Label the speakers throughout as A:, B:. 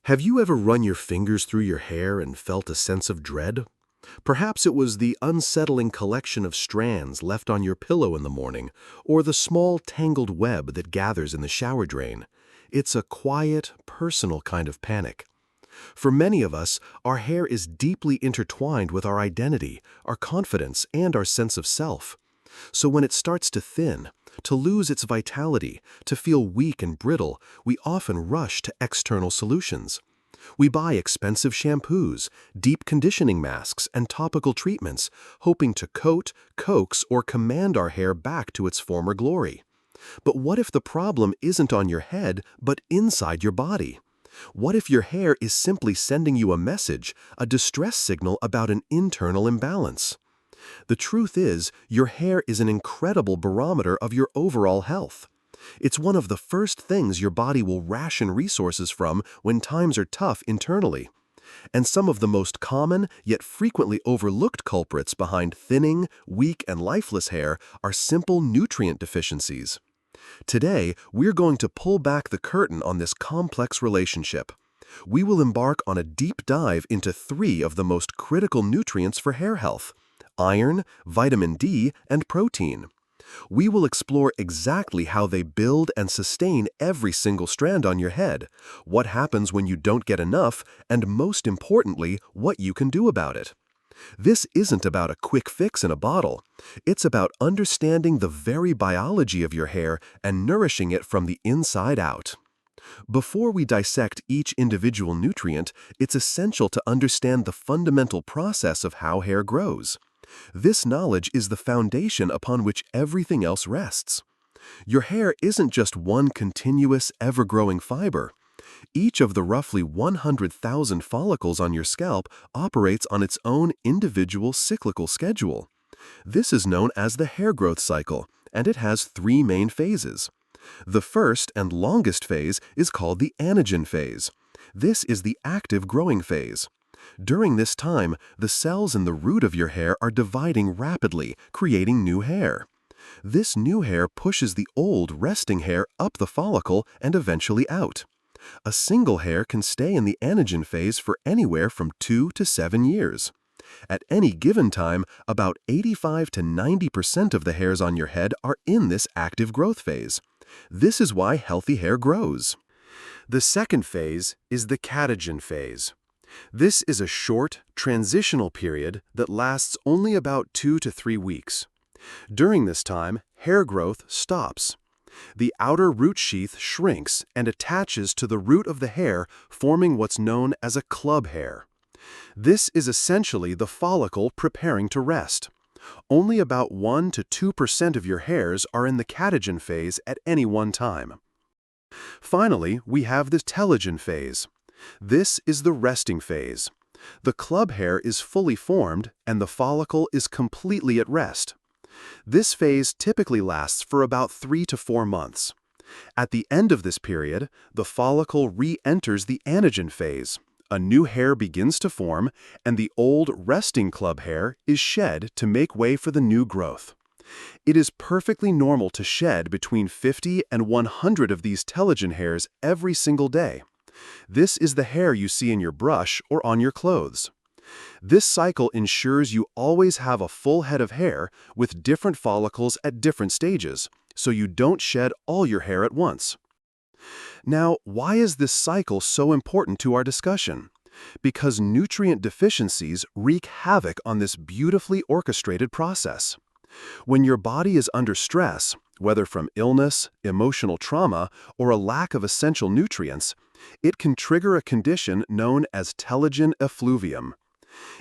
A: Have you ever run your fingers through your hair and felt a sense of dread? Perhaps it was the unsettling collection of strands left on your pillow in the morning, or the small tangled web that gathers in the shower drain. It's a quiet, personal kind of panic. For many of us, our hair is deeply intertwined with our identity, our confidence, and our sense of self. So when it starts to thin, to lose its vitality, to feel weak and brittle, we often rush to external solutions. We buy expensive shampoos, deep conditioning masks, and topical treatments, hoping to coat, coax, or command our hair back to its former glory. But what if the problem isn't on your head, but inside your body? What if your hair is simply sending you a message, a distress signal about an internal imbalance? The truth is, your hair is an incredible barometer of your overall health. It's one of the first things your body will ration resources from when times are tough internally. And some of the most common, yet frequently overlooked culprits behind thinning, weak, and lifeless hair are simple nutrient deficiencies. Today, we're going to pull back the curtain on this complex relationship. We will embark on a deep dive into three of the most critical nutrients for hair health: iron, vitamin D, and protein. We will explore exactly how they build and sustain every single strand on your head, what happens when you don't get enough, and most importantly, what you can do about it. This isn't about a quick fix in a bottle. It's about understanding the very biology of your hair and nourishing it from the inside out. Before we dissect each individual nutrient, it's essential to understand the fundamental process of how hair grows. This knowledge is the foundation upon which everything else rests. Your hair isn't just one continuous, ever-growing fiber. Each of the roughly 100,000 follicles on your scalp operates on its own individual cyclical schedule. This is known as the hair growth cycle, and it has three main phases. The first and longest phase is called the anagen phase. This is the active growing phase. During this time, the cells in the root of your hair are dividing rapidly, creating new hair. This new hair pushes the old resting hair up the follicle and eventually out. A single hair can stay in the anagen phase for anywhere from 2 to 7 years. At any given time, about 85 to 90% of the hairs on your head are in this active growth phase. This is why healthy hair grows. The second phase is the catagen phase. This is a short, transitional period that lasts only about 2 to 3 weeks. During this time, hair growth stops. The outer root sheath shrinks and attaches to the root of the hair, forming what's known as a club hair. This is essentially the follicle preparing to rest. Only about 1 to 2% of your hairs are in the catagen phase at any one time. Finally, we have the telogen phase. This is the resting phase. The club hair is fully formed and the follicle is completely at rest. This phase typically lasts for about 3 to 4 months. At the end of this period, the follicle re-enters the anagen phase. A new hair begins to form, and the old resting club hair is shed to make way for the new growth. It is perfectly normal to shed between 50 and 100 of these telogen hairs every single day. This is the hair you see in your brush or on your clothes. This cycle ensures you always have a full head of hair with different follicles at different stages, so you don't shed all your hair at once. Now, why is this cycle so important to our discussion? Because nutrient deficiencies wreak havoc on this beautifully orchestrated process. When your body is under stress, whether from illness, emotional trauma, or a lack of essential nutrients, it can trigger a condition known as telogen effluvium.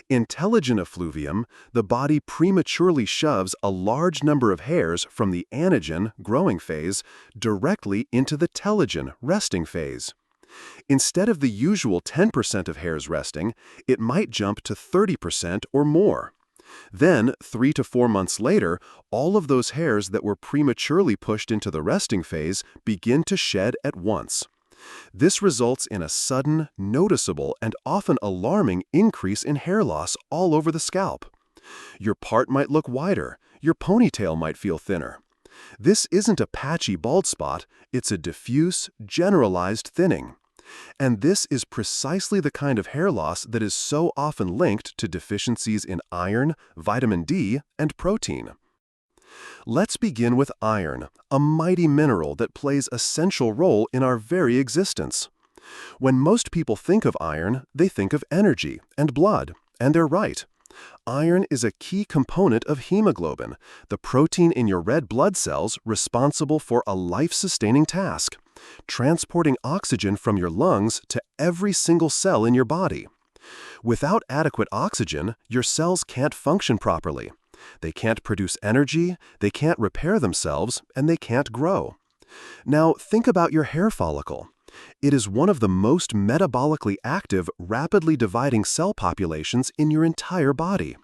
A: In telogen effluvium, the body prematurely shoves a large number of hairs from the anagen growing phase directly into the telogen resting phase. Instead of the usual 10% of hairs resting, it might jump to 30% or more. Then, 3 to 4 months later, all of those hairs that were prematurely pushed into the resting phase begin to shed at once. This results in a sudden, noticeable, and often alarming increase in hair loss all over the scalp. Your part might look wider, your ponytail might feel thinner. This isn't a patchy bald spot, it's a diffuse, generalized thinning. And this is precisely the kind of hair loss that is so often linked to deficiencies in iron, vitamin D, and protein. Let's begin with iron, a mighty mineral that plays a central role in our very existence. When most people think of iron, they think of energy and blood, and they're right. Iron is a key component of hemoglobin, the protein in your red blood cells responsible for a life-sustaining task, transporting oxygen from your lungs to every single cell in your body. Without adequate oxygen, your cells can't function properly. They can't produce energy, they can't repair themselves, and they can't grow. Now, think about your hair follicle. It is one of the most metabolically active, rapidly dividing cell populations in your entire body.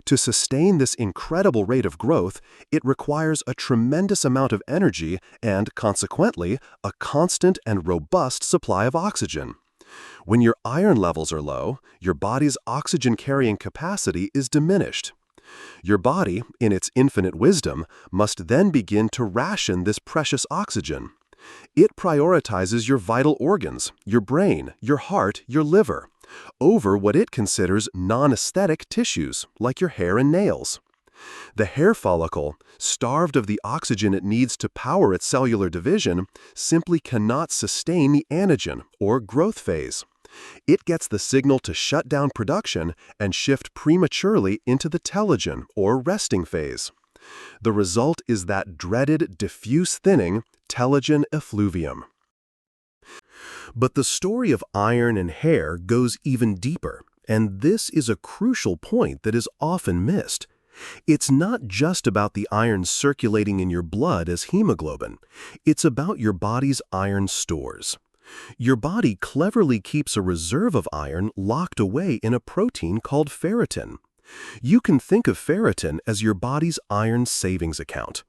A: To sustain this incredible rate of growth, it requires a tremendous amount of energy and, consequently, a constant and robust supply of oxygen. When your iron levels are low, your body's oxygen-carrying capacity is diminished. Your body, in its infinite wisdom, must then begin to ration this precious oxygen. It prioritizes your vital organs, your brain, your heart, your liver, over what it considers non-aesthetic tissues, like your hair and nails. The hair follicle, starved of the oxygen it needs to power its cellular division, simply cannot sustain the anagen, or growth phase. It gets the signal to shut down production and shift prematurely into the telogen, or resting phase. The result is that dreaded diffuse thinning, telogen effluvium. But the story of iron and hair goes even deeper, and this is a crucial point that is often missed. It's not just about the iron circulating in your blood as hemoglobin. It's about your body's iron stores. Your body cleverly keeps a reserve of iron locked away in a protein called ferritin. You can think of ferritin as your body's iron savings account.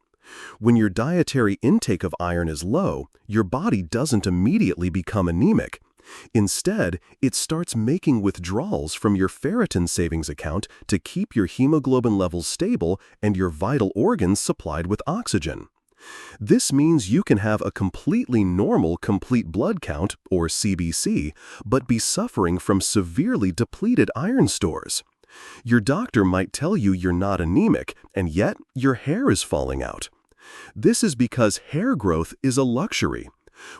A: When your dietary intake of iron is low, your body doesn't immediately become anemic. Instead, it starts making withdrawals from your ferritin savings account to keep your hemoglobin levels stable and your vital organs supplied with oxygen. This means you can have a completely normal complete blood count, or CBC, but be suffering from severely depleted iron stores. Your doctor might tell you you're not anemic, and yet your hair is falling out. This is because hair growth is a luxury.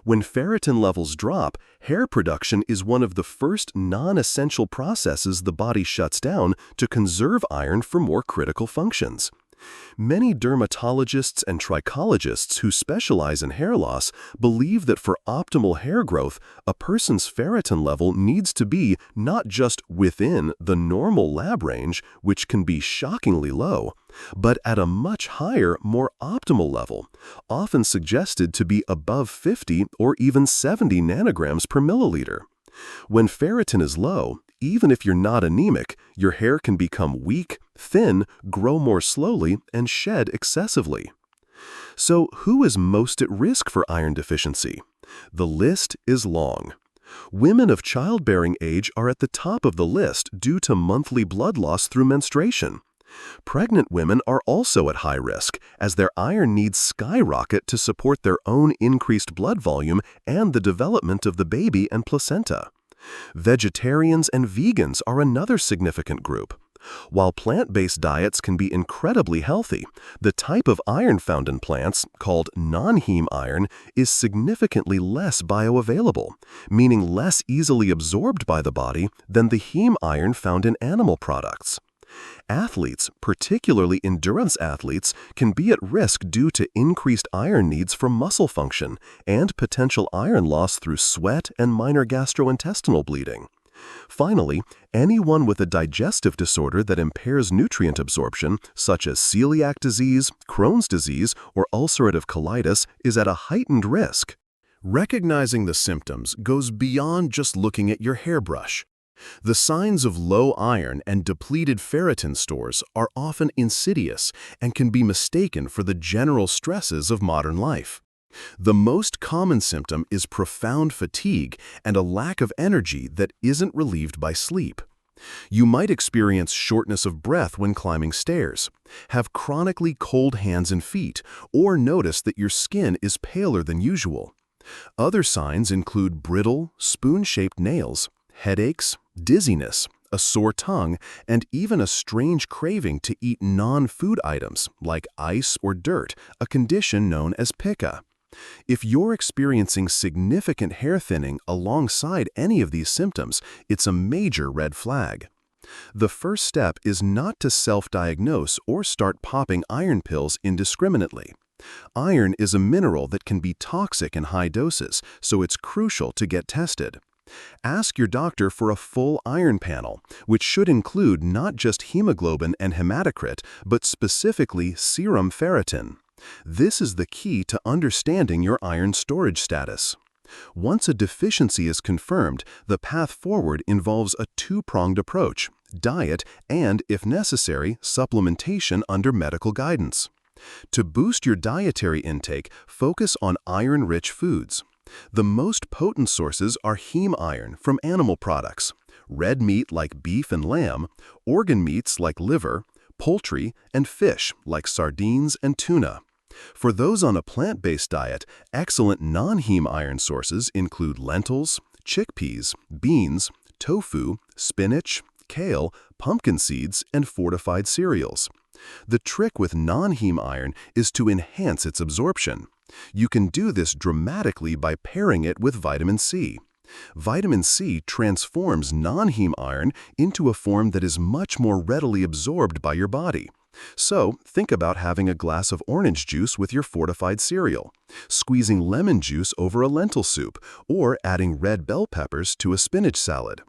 A: When ferritin levels drop, hair production is one of the first non-essential processes the body shuts down to conserve iron for more critical functions. Many dermatologists and trichologists who specialize in hair loss believe that for optimal hair growth, a person's ferritin level needs to be not just within the normal lab range, which can be shockingly low, but at a much higher, more optimal level, often suggested to be above 50 or even 70 nanograms per milliliter. When ferritin is low, even if you're not anemic, your hair can become weak, thin, grow more slowly, and shed excessively. So, who is most at risk for iron deficiency? The list is long. Women of childbearing age are at the top of the list due to monthly blood loss through menstruation. Pregnant women are also at high risk, as their iron needs skyrocket to support their own increased blood volume and the development of the baby and placenta. Vegetarians and vegans are another significant group. While plant-based diets can be incredibly healthy, the type of iron found in plants, called non-heme iron, is significantly less bioavailable, meaning less easily absorbed by the body than the heme iron found in animal products. Athletes, particularly endurance athletes, can be at risk due to increased iron needs for muscle function and potential iron loss through sweat and minor gastrointestinal bleeding. Finally, anyone with a digestive disorder that impairs nutrient absorption, such as celiac disease, Crohn's disease, or ulcerative colitis, is at a heightened risk. Recognizing the symptoms goes beyond just looking at your hairbrush. The signs of low iron and depleted ferritin stores are often insidious and can be mistaken for the general stresses of modern life. The most common symptom is profound fatigue and a lack of energy that isn't relieved by sleep. You might experience shortness of breath when climbing stairs, have chronically cold hands and feet, or notice that your skin is paler than usual. Other signs include brittle, spoon-shaped nails, headaches, dizziness, a sore tongue, and even a strange craving to eat non-food items like ice or dirt, a condition known as pica. If you're experiencing significant hair thinning alongside any of these symptoms, it's a major red flag. The first step is not to self-diagnose or start popping iron pills indiscriminately. Iron is a mineral that can be toxic in high doses, so it's crucial to get tested. Ask your doctor for a full iron panel, which should include not just hemoglobin and hematocrit, but specifically serum ferritin. This is the key to understanding your iron storage status. Once a deficiency is confirmed, the path forward involves a two-pronged approach: diet and, if necessary, supplementation under medical guidance. To boost your dietary intake, focus on iron-rich foods. The most potent sources are heme iron from animal products, red meat like beef and lamb, organ meats like liver, poultry, and fish like sardines and tuna. For those on a plant-based diet, excellent non-heme iron sources include lentils, chickpeas, beans, tofu, spinach, kale, pumpkin seeds, and fortified cereals. The trick with non-heme iron is to enhance its absorption. You can do this dramatically by pairing it with vitamin C. Vitamin C transforms non-heme iron into a form that is much more readily absorbed by your body. So, think about having a glass of orange juice with your fortified cereal, squeezing lemon juice over a lentil soup, or adding red bell peppers to a spinach salad.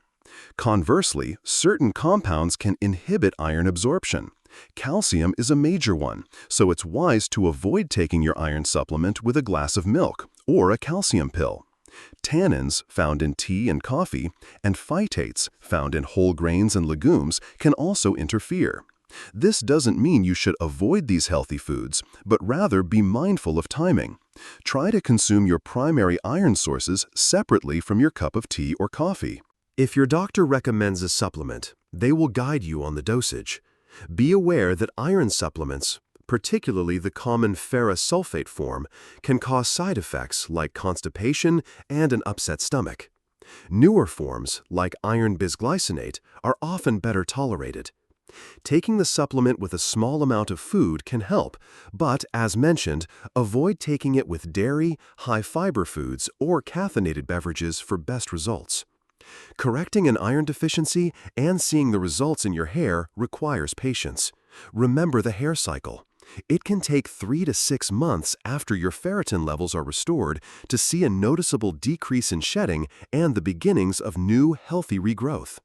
A: Conversely, certain compounds can inhibit iron absorption. Calcium is a major one, so it's wise to avoid taking your iron supplement with a glass of milk or a calcium pill. Tannins, found in tea and coffee, and phytates, found in whole grains and legumes, can also interfere. This doesn't mean you should avoid these healthy foods, but rather be mindful of timing. Try to consume your primary iron sources separately from your cup of tea or coffee. If your doctor recommends a supplement, they will guide you on the dosage. Be aware that iron supplements, particularly the common ferrous sulfate form, can cause side effects like constipation and an upset stomach. Newer forms, like iron bisglycinate, are often better tolerated. Taking the supplement with a small amount of food can help, but, as mentioned, avoid taking it with dairy, high-fiber foods, or caffeinated beverages for best results. Correcting an iron deficiency and seeing the results in your hair requires patience. Remember the hair cycle. It can take 3 to 6 months after your ferritin levels are restored to see a noticeable decrease in shedding and the beginnings of new, healthy regrowth.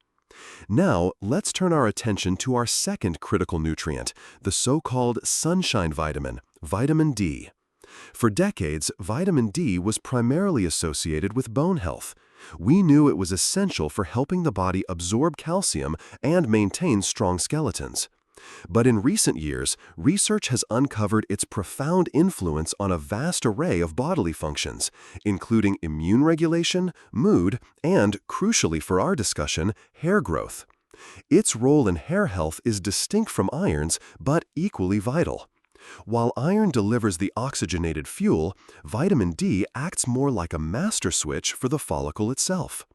A: Now, let's turn our attention to our second critical nutrient, the so-called sunshine vitamin, vitamin D. For decades, vitamin D was primarily associated with bone health. We knew it was essential for helping the body absorb calcium and maintain strong skeletons. But in recent years, research has uncovered its profound influence on a vast array of bodily functions, including immune regulation, mood, and, crucially for our discussion, hair growth. Its role in hair health is distinct from iron's, but equally vital. While iron delivers the oxygenated fuel, vitamin D acts more like a master switch for the follicle itself.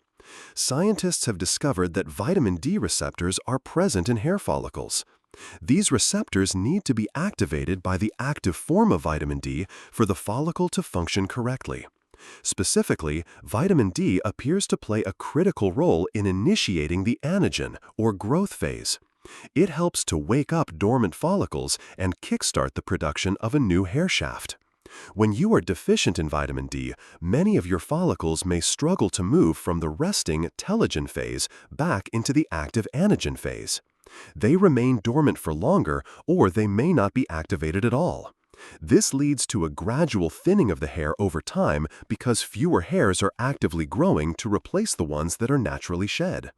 A: Scientists have discovered that vitamin D receptors are present in hair follicles. These receptors need to be activated by the active form of vitamin D for the follicle to function correctly. Specifically, vitamin D appears to play a critical role in initiating the anagen, or growth phase. It helps to wake up dormant follicles and kickstart the production of a new hair shaft. When you are deficient in vitamin D, many of your follicles may struggle to move from the resting telogen phase back into the active anagen phase. They remain dormant for longer, or they may not be activated at all. This leads to a gradual thinning of the hair over time because fewer hairs are actively growing to replace the ones that are naturally shed.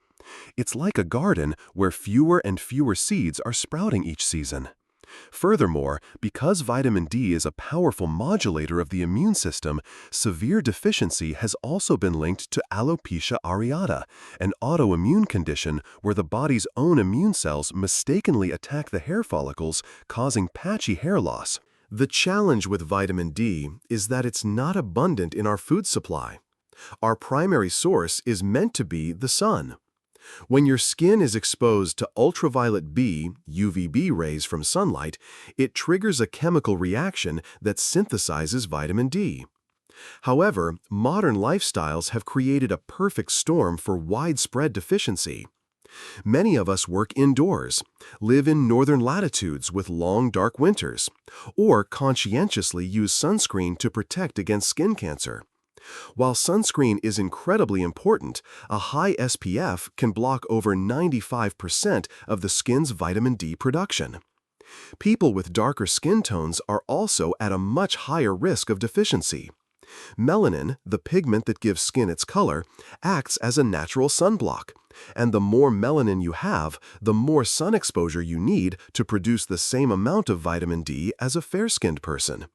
A: It's like a garden where fewer and fewer seeds are sprouting each season. Furthermore, because vitamin D is a powerful modulator of the immune system, severe deficiency has also been linked to alopecia areata, an autoimmune condition where the body's own immune cells mistakenly attack the hair follicles, causing patchy hair loss. The challenge with vitamin D is that it's not abundant in our food supply. Our primary source is meant to be the sun. When your skin is exposed to ultraviolet B, UVB rays from sunlight, it triggers a chemical reaction that synthesizes vitamin D. However, modern lifestyles have created a perfect storm for widespread deficiency. Many of us work indoors, live in northern latitudes with long dark winters, or conscientiously use sunscreen to protect against skin cancer. While sunscreen is incredibly important, a high SPF can block over 95% of the skin's vitamin D production. People with darker skin tones are also at a much higher risk of deficiency. Melanin, the pigment that gives skin its color, acts as a natural sunblock, and the more melanin you have, the more sun exposure you need to produce the same amount of vitamin D as a fair-skinned person.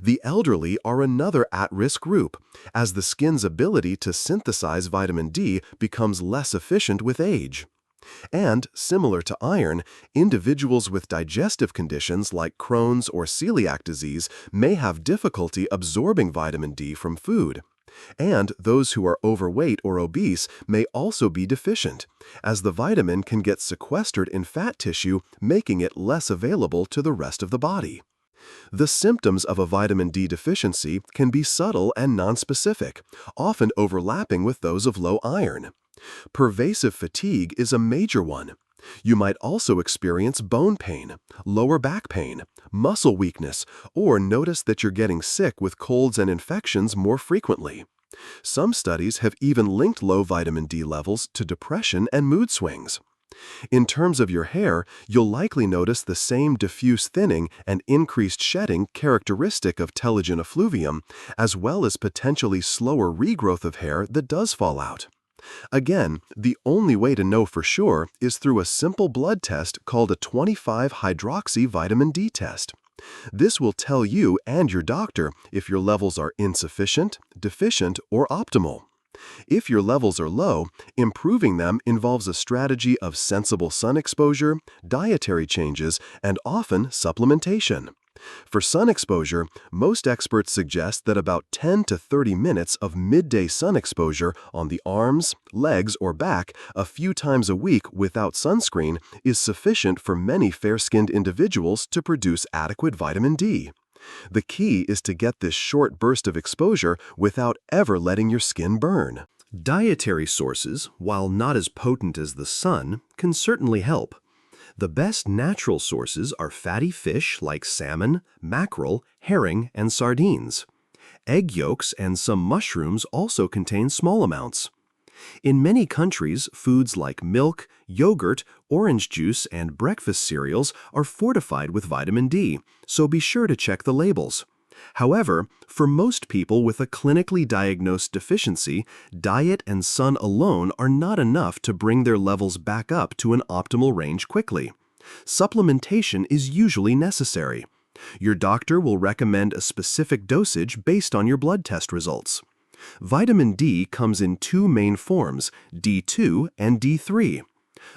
A: The elderly are another at-risk group, as the skin's ability to synthesize vitamin D becomes less efficient with age. And, similar to iron, individuals with digestive conditions like Crohn's or celiac disease may have difficulty absorbing vitamin D from food. And those who are overweight or obese may also be deficient, as the vitamin can get sequestered in fat tissue, making it less available to the rest of the body. The symptoms of a vitamin D deficiency can be subtle and nonspecific, often overlapping with those of low iron. Pervasive fatigue is a major one. You might also experience bone pain, lower back pain, muscle weakness, or notice that you're getting sick with colds and infections more frequently. Some studies have even linked low vitamin D levels to depression and mood swings. In terms of your hair, you'll likely notice the same diffuse thinning and increased shedding characteristic of telogen effluvium, as well as potentially slower regrowth of hair that does fall out. Again, the only way to know for sure is through a simple blood test called a 25-hydroxy vitamin D test. This will tell you and your doctor if your levels are insufficient, deficient, or optimal. If your levels are low, improving them involves a strategy of sensible sun exposure, dietary changes, and often supplementation. For sun exposure, most experts suggest that about 10 to 30 minutes of midday sun exposure on the arms, legs, or back a few times a week without sunscreen is sufficient for many fair-skinned individuals to produce adequate vitamin D. The key is to get this short burst of exposure without ever letting your skin burn. Dietary sources, while not as potent as the sun, can certainly help. The best natural sources are fatty fish like salmon, mackerel, herring, and sardines. Egg yolks and some mushrooms also contain small amounts. In many countries, foods like milk, yogurt, orange juice, and breakfast cereals are fortified with vitamin D, so be sure to check the labels. However, for most people with a clinically diagnosed deficiency, diet and sun alone are not enough to bring their levels back up to an optimal range quickly. Supplementation is usually necessary. Your doctor will recommend a specific dosage based on your blood test results. Vitamin D comes in two main forms, D2 and D3.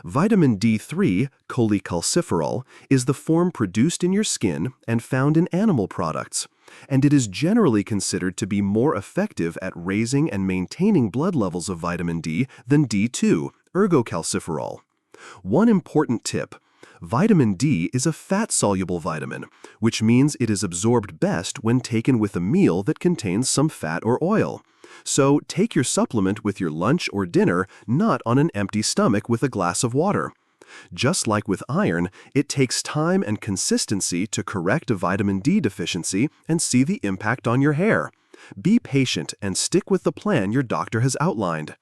A: Vitamin D3, cholecalciferol, is the form produced in your skin and found in animal products, and it is generally considered to be more effective at raising and maintaining blood levels of vitamin D than D2, ergocalciferol. One important tip: vitamin D is a fat-soluble vitamin, which means it is absorbed best when taken with a meal that contains some fat or oil. So take your supplement with your lunch or dinner, not on an empty stomach with a glass of water. Just like with iron, it takes time and consistency to correct a vitamin D deficiency and see the impact on your hair. Be patient and stick with the plan your doctor has outlined.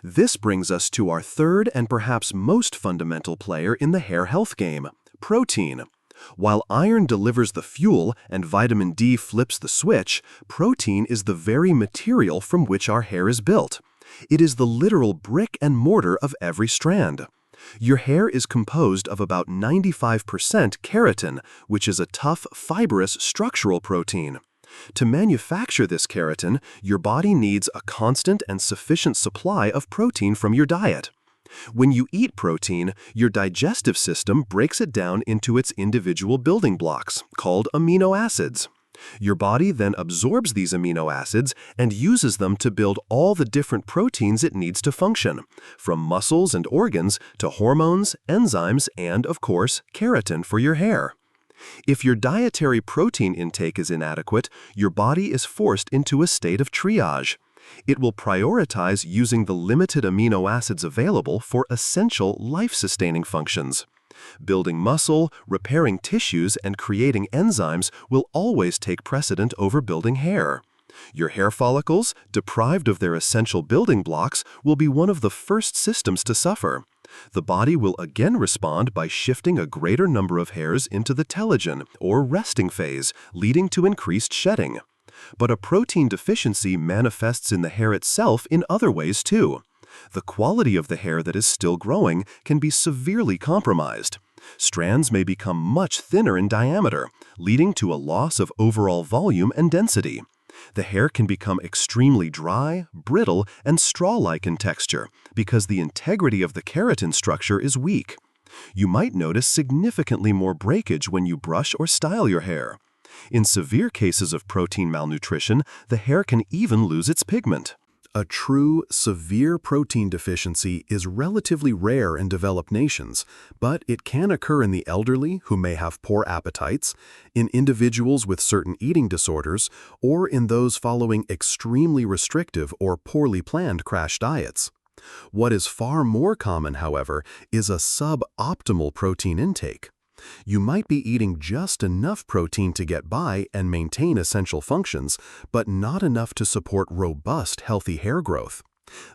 A: This brings us to our third and perhaps most fundamental player in the hair health game: protein. While iron delivers the fuel and vitamin D flips the switch, protein is the very material from which our hair is built. It is the literal brick and mortar of every strand. Your hair is composed of about 95% keratin, which is a tough, fibrous, structural protein. To manufacture this keratin, your body needs a constant and sufficient supply of protein from your diet. When you eat protein, your digestive system breaks it down into its individual building blocks, called amino acids. Your body then absorbs these amino acids and uses them to build all the different proteins it needs to function, from muscles and organs to hormones, enzymes, and, of course, keratin for your hair. If your dietary protein intake is inadequate, your body is forced into a state of triage. It will prioritize using the limited amino acids available for essential life-sustaining functions. Building muscle, repairing tissues, and creating enzymes will always take precedent over building hair. Your hair follicles, deprived of their essential building blocks, will be one of the first systems to suffer. The body will again respond by shifting a greater number of hairs into the telogen, or resting phase, leading to increased shedding. But a protein deficiency manifests in the hair itself in other ways too. The quality of the hair that is still growing can be severely compromised. Strands may become much thinner in diameter, leading to a loss of overall volume and density. The hair can become extremely dry, brittle, and straw-like in texture because the integrity of the keratin structure is weak. You might notice significantly more breakage when you brush or style your hair. In severe cases of protein malnutrition, the hair can even lose its pigment. A true, severe protein deficiency is relatively rare in developed nations, but it can occur in the elderly who may have poor appetites, in individuals with certain eating disorders, or in those following extremely restrictive or poorly planned crash diets. What is far more common, however, is a suboptimal protein intake. You might be eating just enough protein to get by and maintain essential functions, but not enough to support robust, healthy hair growth.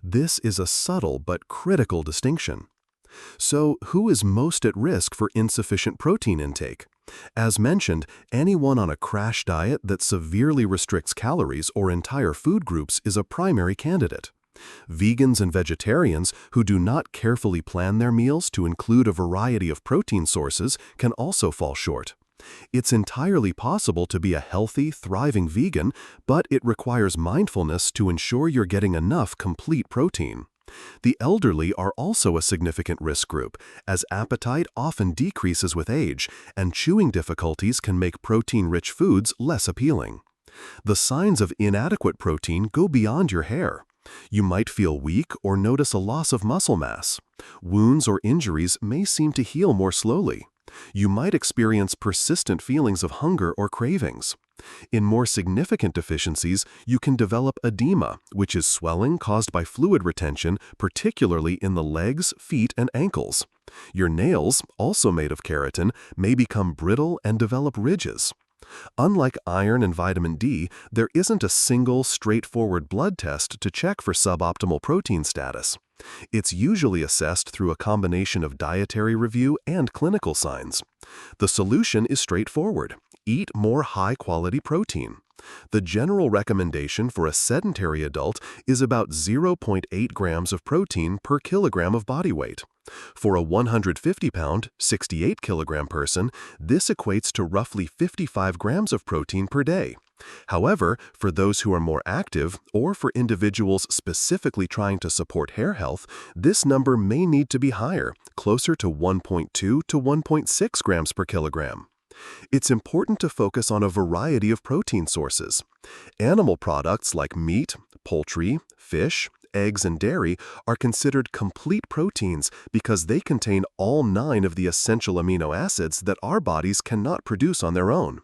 A: This is a subtle but critical distinction. So, who is most at risk for insufficient protein intake? As mentioned, anyone on a crash diet that severely restricts calories or entire food groups is a primary candidate. Vegans and vegetarians who do not carefully plan their meals to include a variety of protein sources can also fall short. It's entirely possible to be a healthy, thriving vegan, but it requires mindfulness to ensure you're getting enough complete protein. The elderly are also a significant risk group, as appetite often decreases with age, and chewing difficulties can make protein-rich foods less appealing. The signs of inadequate protein go beyond your hair. You might feel weak or notice a loss of muscle mass. Wounds or injuries may seem to heal more slowly. You might experience persistent feelings of hunger or cravings. In more significant deficiencies, you can develop edema, which is swelling caused by fluid retention, particularly in the legs, feet, and ankles. Your nails, also made of keratin, may become brittle and develop ridges. Unlike iron and vitamin D, there isn't a single, straightforward blood test to check for suboptimal protein status. It's usually assessed through a combination of dietary review and clinical signs. The solution is straightforward: eat more high-quality protein. The general recommendation for a sedentary adult is about 0.8 grams of protein per kilogram of body weight. For a 150-pound, 68-kilogram person, this equates to roughly 55 grams of protein per day. However, for those who are more active, or for individuals specifically trying to support hair health, this number may need to be higher, closer to 1.2 to 1.6 grams per kilogram. It's important to focus on a variety of protein sources. Animal products like meat, poultry, fish, eggs, and dairy are considered complete proteins because they contain all 9 of the essential amino acids that our bodies cannot produce on their own.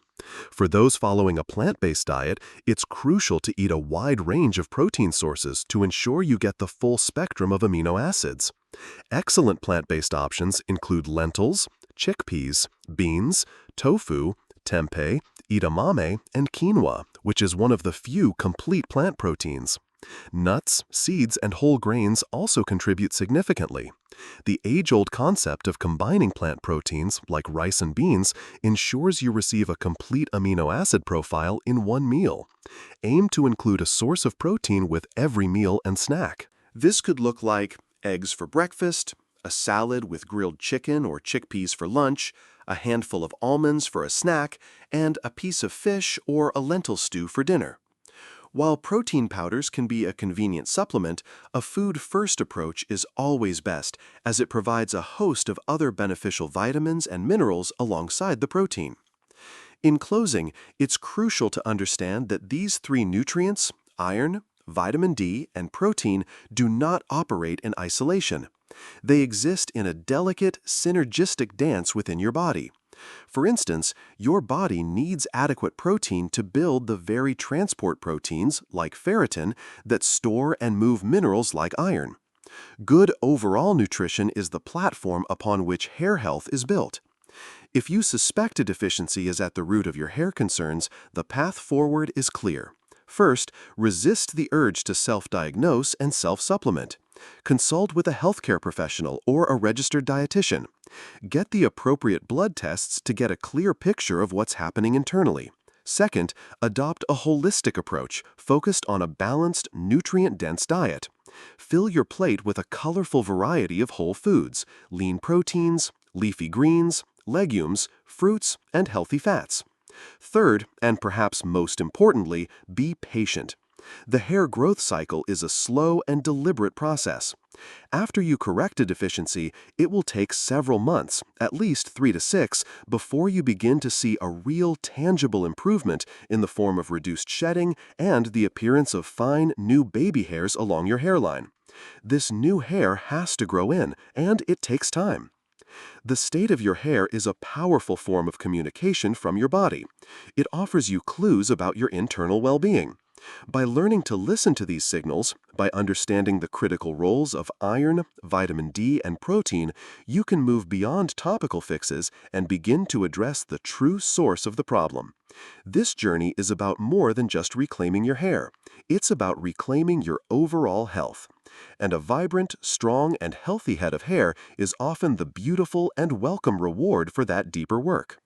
A: For those following a plant-based diet, it's crucial to eat a wide range of protein sources to ensure you get the full spectrum of amino acids. Excellent plant-based options include lentils, chickpeas, beans, tofu, tempeh, edamame, and quinoa, which is one of the few complete plant proteins. Nuts, seeds, and whole grains also contribute significantly. The age-old concept of combining plant proteins, like rice and beans, ensures you receive a complete amino acid profile in one meal. Aim to include a source of protein with every meal and snack. This could look like eggs for breakfast, a salad with grilled chicken or chickpeas for lunch, a handful of almonds for a snack, and a piece of fish or a lentil stew for dinner. While protein powders can be a convenient supplement, a food-first approach is always best, as it provides a host of other beneficial vitamins and minerals alongside the protein. In closing, it's crucial to understand that these three nutrients, iron, vitamin D, and protein, do not operate in isolation. They exist in a delicate, synergistic dance within your body. For instance, your body needs adequate protein to build the very transport proteins, like ferritin, that store and move minerals like iron. Good overall nutrition is the platform upon which hair health is built. If you suspect a deficiency is at the root of your hair concerns, the path forward is clear. First, resist the urge to self-diagnose and self-supplement. Consult with a healthcare professional or a registered dietitian. Get the appropriate blood tests to get a clear picture of what's happening internally. Second, adopt a holistic approach focused on a balanced, nutrient-dense diet. Fill your plate with a colorful variety of whole foods, lean proteins, leafy greens, legumes, fruits, and healthy fats. Third, and perhaps most importantly, be patient. The hair growth cycle is a slow and deliberate process. After you correct a deficiency, it will take several months, at least 3 to 6, before you begin to see a real tangible improvement in the form of reduced shedding and the appearance of fine, new baby hairs along your hairline. This new hair has to grow in, and it takes time. The state of your hair is a powerful form of communication from your body. It offers you clues about your internal well-being. By learning to listen to these signals, by understanding the critical roles of iron, vitamin D, and protein, you can move beyond topical fixes and begin to address the true source of the problem. This journey is about more than just reclaiming your hair. It's about reclaiming your overall health. And a vibrant, strong, and healthy head of hair is often the beautiful and welcome reward for that deeper work.